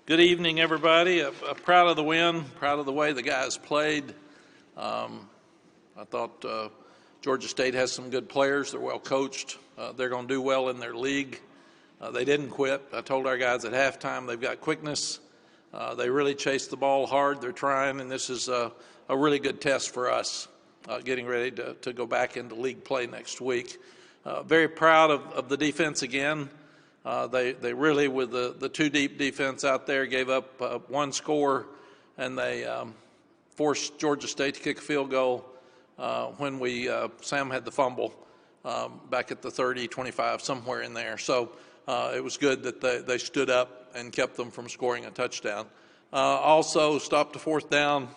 Good evening, everybody. Proud of the win, proud of the way the guys played. I thought Georgia State has some good players. They're well coached. They're going to do well in their league. They didn't quit. I told our guys at halftime they've got quickness. They really chase the ball hard. They're trying, and this is a really good test for us getting ready to go back into league play next week. Very proud of the defense again. They really, with the two deep defense out there, gave up one score, and they forced Georgia State to kick a field goal when Sam had the fumble back at the 30, 25, somewhere in there. So it was good that they stood up and kept them from scoring a touchdown. Also stopped the fourth down.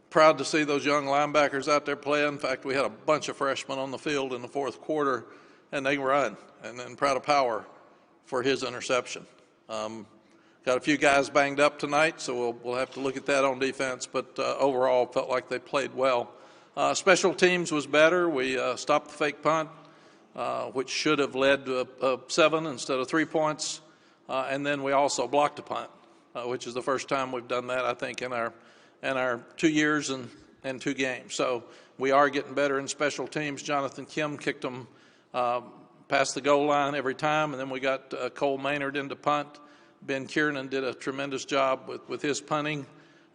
Proud to see those young linebackers out there playing. In fact, we had a bunch of freshmen on the field in the fourth quarter, and they run. And then proud of Power for his interception. Got a few guys banged up tonight, so we'll have to look at that on defense. But overall, felt like they played well. Special teams was better. We stopped the fake punt, which should have led to 7 instead of 3 points. And then we also blocked a punt, which is the first time we've done that, I think, in our 2 years and 2 games. So we are getting better in special teams. Jonathan Kim kicked them past the goal line every time, and then we got Cole Maynard into punt. Ben Kiernan did a tremendous job with his punting.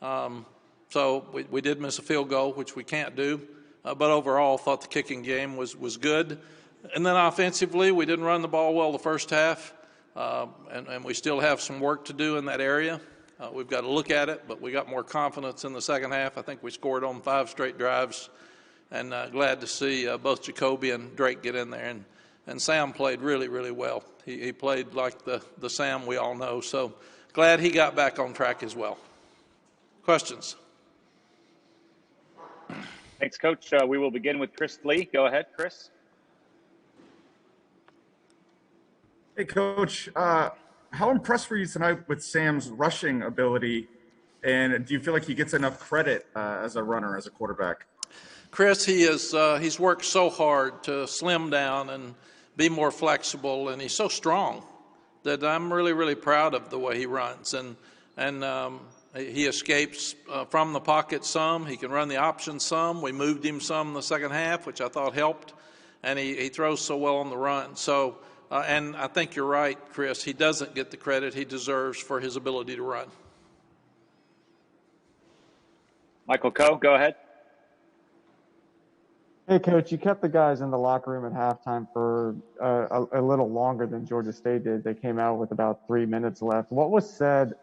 So we did miss a field goal, which we can't do. But overall, thought the kicking game was good. And then offensively, we didn't run the ball well the first half, and we still have some work to do in that area. We've got to look at it, but we got more confidence in the second half. I think we scored on 5 straight drives, and glad to see both Jacoby and Drake get in there. And Sam played really, really well. He played like the Sam we all know. So glad he got back on track as well. Questions? Thanks, Coach. We will begin with Chris Lee. Go ahead, Chris. Hey, Coach. How impressed were you tonight with Sam's rushing ability? And do you feel like he gets enough credit as a runner, as a quarterback? Chris, he's worked so hard to slim down and be more flexible, and he's so strong that I'm really, really proud of the way he runs. And he escapes from the pocket some. He can run the option some. We moved him some in the second half, which I thought helped. And he throws so well on the run. So, and I think you're right, Chris. He doesn't get the credit he deserves for his ability to run. Michael Coe, go ahead. Hey, Coach, you kept the guys in the locker room at halftime for a little longer than Georgia State did. They came out with about 3 minutes left. What was said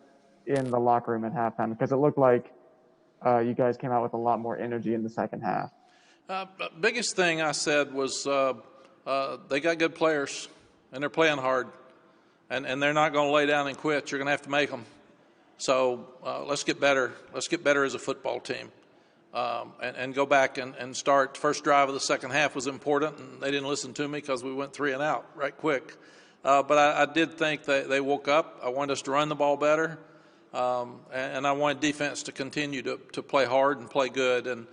in the locker room at halftime? Because it looked like you guys came out with a lot more energy in the second half. Biggest thing I said was they got good players, and they're playing hard, and they're not going to lay down and quit. You're going to have to make them. So let's get better. Let's get better as a football team. And go back and start. First drive of the second half was important, and they didn't listen to me because we went 3 and out right quick. But I did think they woke up. I wanted us to run the ball better, and I wanted defense to continue to play hard and play good. And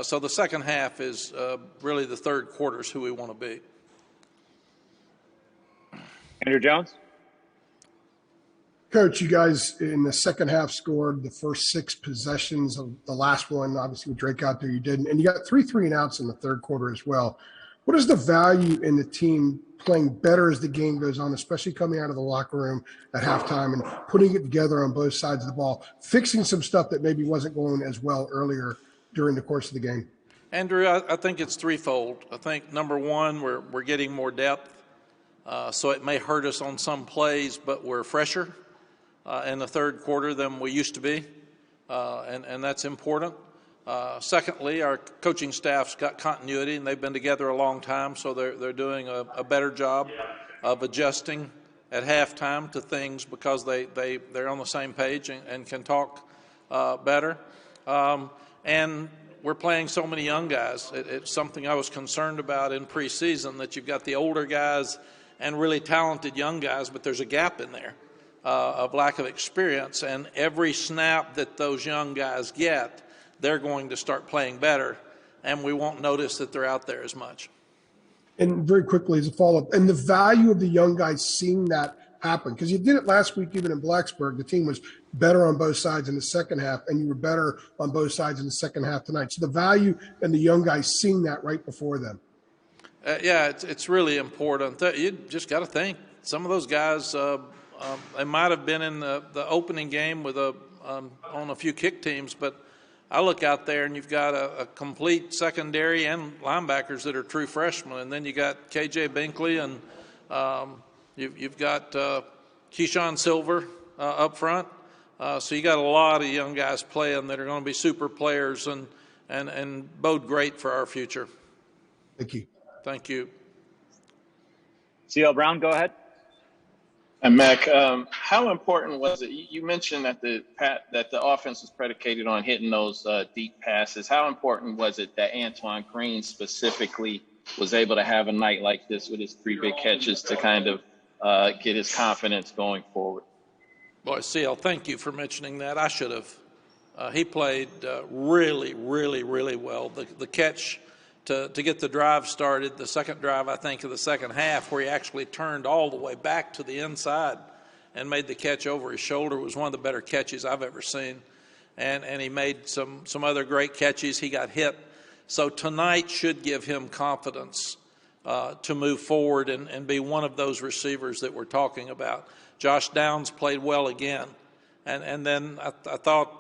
so the second half is really the third quarter is who we want to be. Andrew Jones. Coach, you guys in the second half scored the first 6 possessions of the last one. Obviously, with Drake out there, you didn't. And you got 3 and outs in the third quarter as well. What is the value in the team playing better as the game goes on, especially coming out of the locker room at halftime and putting it together on both sides of the ball, fixing some stuff that maybe wasn't going as well earlier during the course of the game? Andrew, I think it's threefold. I think, number one, we're getting more depth, so it may hurt us on some plays, but we're fresher in the third quarter than we used to be, and that's important. Secondly, our coaching staff's got continuity, and they've been together a long time, so they're doing a better job of adjusting at halftime to things because they're on the same page and can talk better. And we're playing so many young guys. It's something I was concerned about in preseason, that you've got the older guys and really talented young guys, but there's a gap in there of lack of experience. And every snap that those young guys get, they're going to start playing better, and we won't notice that they're out there as much. And very quickly as a follow-up, and the value of the young guys seeing that happen? Because you did it last week, even in Blacksburg. The team was better on both sides in the second half, and you were better on both sides in the second half tonight. So the value and the young guys seeing that right before them. Yeah, it's really important. You just got to think. Some of those guys, they might have been in the opening game with on a few kick teams, but I look out there and you've got a complete secondary and linebackers that are true freshmen, and then you got KJ Binkley and you've got Keyshawn Silver up front. So you got a lot of young guys playing that are going to be super players and bode great for our future. Thank you. Thank you. CL Brown, go ahead. And Mack, how important was it? You mentioned that the offense was predicated on hitting those deep passes. How important was it that Antoine Green specifically was able to have a night like this with his 3 big catches to kind of get his confidence going forward? Boy, CL, thank you for mentioning that. I should have. He played really, really, really well. The catch to get the drive started, the second drive, I think, of the second half, where he actually turned all the way back to the inside and made the catch over his shoulder, was one of the better catches I've ever seen. And he made some other great catches. He got hit. So tonight should give him confidence to move forward and be one of those receivers that we're talking about. Josh Downs played well again. And then I thought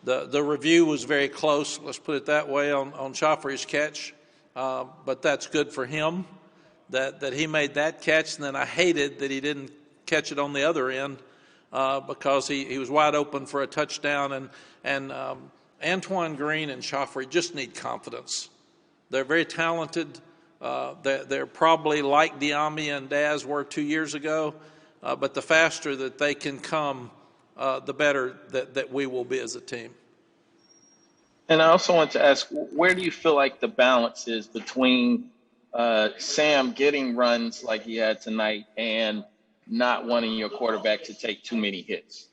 the review was very close, let's put it that way, on Shoffrey's catch. But that's good for him that he made that catch. And then I hated that he didn't catch it on the other end because he was wide open for a touchdown. And Antoine Green and Shoffrey just need confidence. They're very talented. They're probably like Diami and Daz were 2 years ago. But the faster that they can come, the better that we will be as a team. And I also want to ask, where do you feel like the balance is between Sam getting runs like he had tonight and not wanting your quarterback to take too many hits?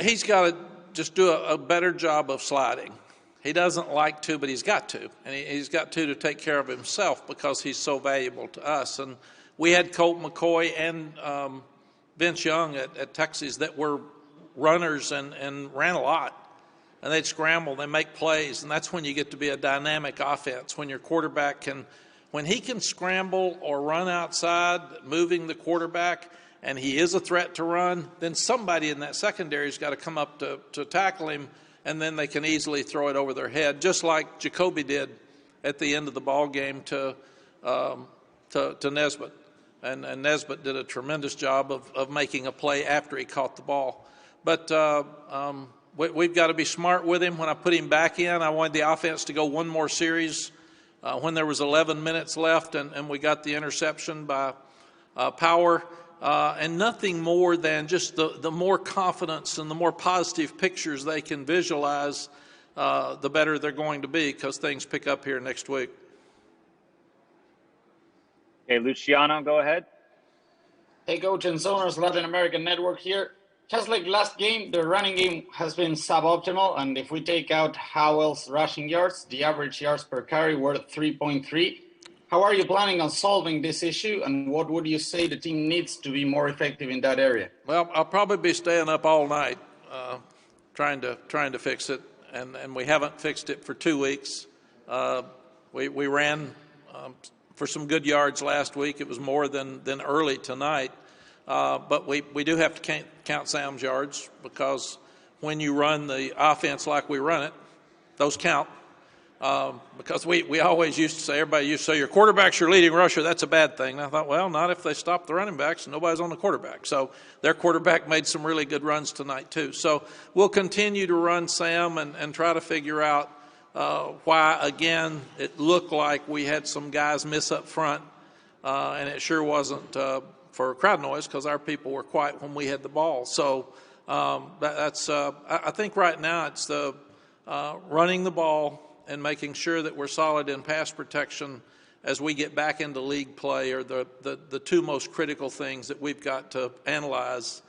He's got to just do a better job of sliding. He doesn't like to, but he's got to. And he's got to take care of himself because he's so valuable to us. And we had Colt McCoy and Vince Young at Texas that were runners and ran a lot. And they'd scramble, they make plays, and that's when you get to be a dynamic offense, when your quarterback when he can scramble or run outside, moving the quarterback, and he is a threat to run, then somebody in that secondary has got to come up to tackle him, and then they can easily throw it over their head, just like Jacoby did at the end of the ball game to Nesbitt. And Nesbitt did a tremendous job of making a play after he caught the ball. But we've got to be smart with him. When I put him back in, I wanted the offense to go one more series when there was 11 minutes left, and we got the interception by Power. And nothing more than just the more confidence and the more positive pictures they can visualize, the better they're going to be, because things pick up here next week. Okay, Luciano, go ahead. Hey, Coach and Zoners, Latin American Network here. Just like last game, the running game has been suboptimal, and if we take out Howell's rushing yards, the average yards per carry were 3.3. How are you planning on solving this issue, and what would you say the team needs to be more effective in that area? Well, I'll probably be staying up all night trying to fix it, and we haven't fixed it for 2 weeks. We ran for some good yards last week. It was more than early tonight. But we do have to count Sam's yards, because when you run the offense like we run it, those count. Because we always used to say, everybody used to say, your quarterback's your leading rusher, that's a bad thing. And I thought, well, not if they stop the running backs and nobody's on the quarterback. So their quarterback made some really good runs tonight too. So we'll continue to run Sam and try to figure out why, again, it looked like we had some guys miss up front, and it sure wasn't for crowd noise, because our people were quiet when we had the ball. So I think right now it's the running the ball and making sure that we're solid in pass protection as we get back into league play are the two most critical things that we've got to analyze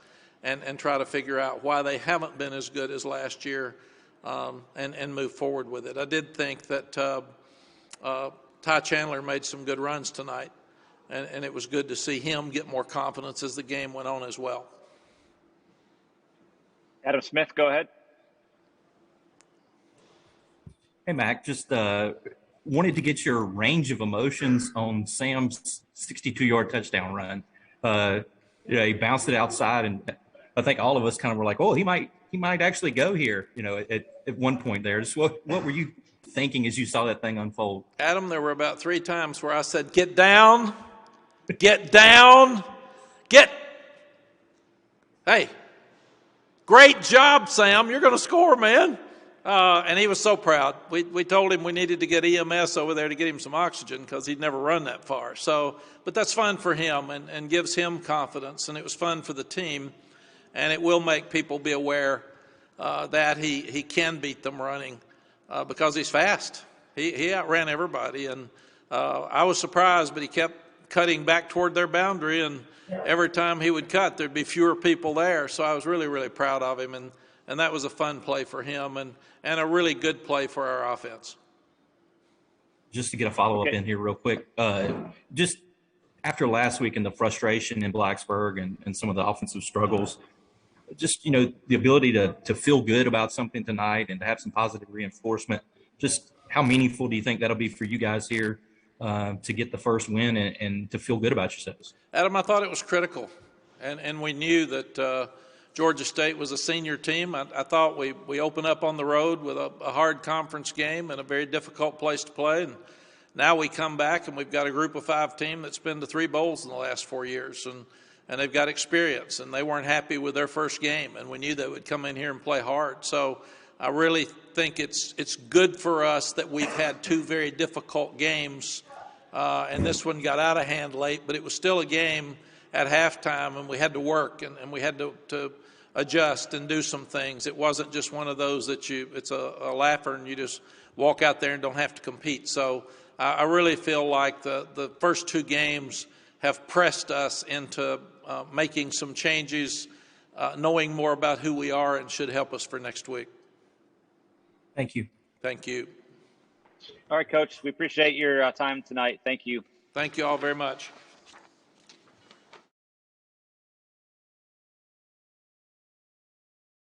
and try to figure out why they haven't been as good as last year, and move forward with it. I did think that Ty Chandler made some good runs tonight. and it was good to see him get more confidence as the game went on as well. Adam Smith, go ahead. Hey, Mac, just wanted to get your range of emotions on Sam's 62-yard touchdown run. He bounced it outside, and I think all of us kind of were like, "Oh, he might actually go here." At one point there. Just what were you thinking as you saw that thing unfold? Adam, there were about 3 times where I said, "Get down, get down, get." Hey, great job, Sam. You're going to score, man. And he was so proud. We told him we needed to get EMS over there to get him some oxygen because he'd never run that far. But that's fun for him and gives him confidence. And it was fun for the team. And it will make people be aware that he can beat them running because he's fast. He outran everybody. And I was surprised, but he kept cutting back toward their boundary. And every time he would cut, there'd be fewer people there. So I was really, really proud of him. And that was a fun play for him and a really good play for our offense. Just to get a follow-up in here real quick, just after last week and the frustration in Blacksburg and some of the offensive struggles, just, the ability to feel good about something tonight and to have some positive reinforcement, just how meaningful do you think that'll be for you guys here to get the first win and to feel good about yourselves? Adam, I thought it was critical. And we knew that Georgia State was a senior team. I thought we opened up on the road with a hard conference game and a very difficult place to play. And now we come back and we've got a group of 5 team that's been to 3 bowls in the last 4 years. And they've got experience. And they weren't happy with their first game. And we knew they would come in here and play hard. So I really think it's good for us that we've had 2 very difficult games. And this one got out of hand late. But it was still a game at halftime, and we had to work, and we had to adjust and do some things. It wasn't just one of those that it's a laugher and you just walk out there and don't have to compete. So I really feel like the first 2 games have pressed us into making some changes, knowing more about who we are, and should help us for next week. Thank you. Thank you. All right, Coach. We appreciate your time tonight. Thank you. Thank you all very much.